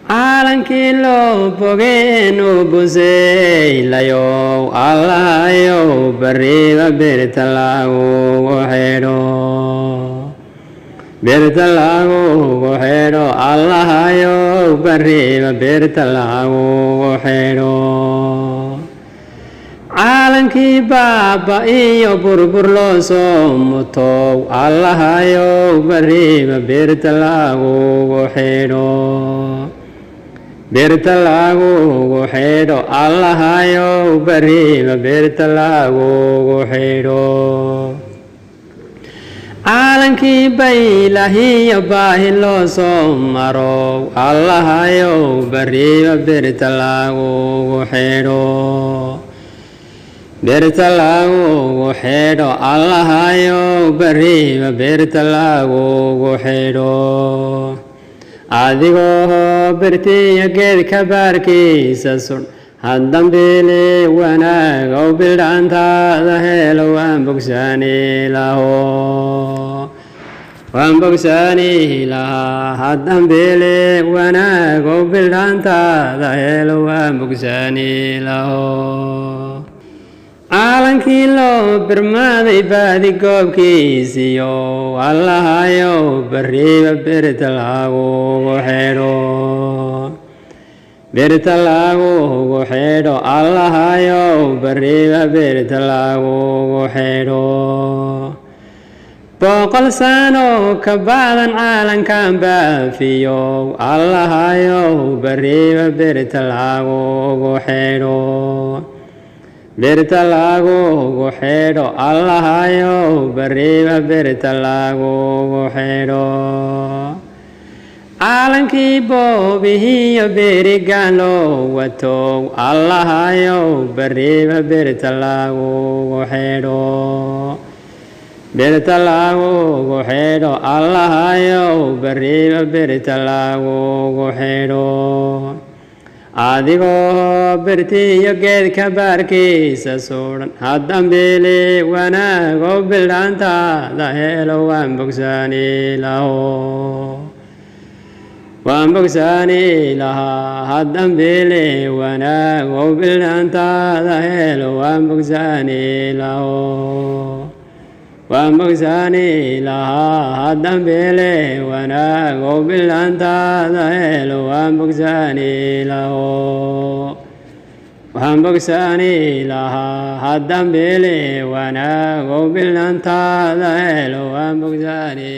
caalankii loo bogeenu buseylayow allahayow bariba birta lagugu xidho birta lagugu xidho allahayow bariba birta lagugu xidho caalankii baaba iyo burbur loo soo mutow allahayow bariba birta lagugu xidho birta lagugu xidho allahayow bariba birta lagugu xidho caalankii baylahiyo baahi loo soo marow allahayow bariba birta lagugu xidho birta lagugu xidho allahayow bariba birta lagugu xidho adigoo birtiya geedka baarkiisa sudh haddambiili wanaagow bildhaantaada helo waan bogsaani lahaa haddambiili wanaagow bildhaantaada helo waan bogsaani laho caalankii loo birmaaday baadi goobkiisiyo allahayow bariba birta lagugu xidho birta lagugu xidho allahayow bariba birta lagugu xidho boqol sano ka bacdan caalankan baafiyow allahayow bariba birta lagugu xidho birta lagugu xidho allahayow bariba birta lagugu xidho caalankii boobihiyo berigaan loo watow allahayow bariba birta lagugu xidho birta lagugu xidho allahayow bariba birta lagugu xidho adigoo birtiyo geedka baarkiisa sudhan haddambiili wanaagow bildhaantaada helo waan bogsaani lahaa haddambiili wanaagow bildhaantaada helo waan bogsaani lahaa haddambiili wanaagow bildhaantaada helo waan bogsaani lahaa haddambiili wanaagow bildhaantaada helo waan bogsaani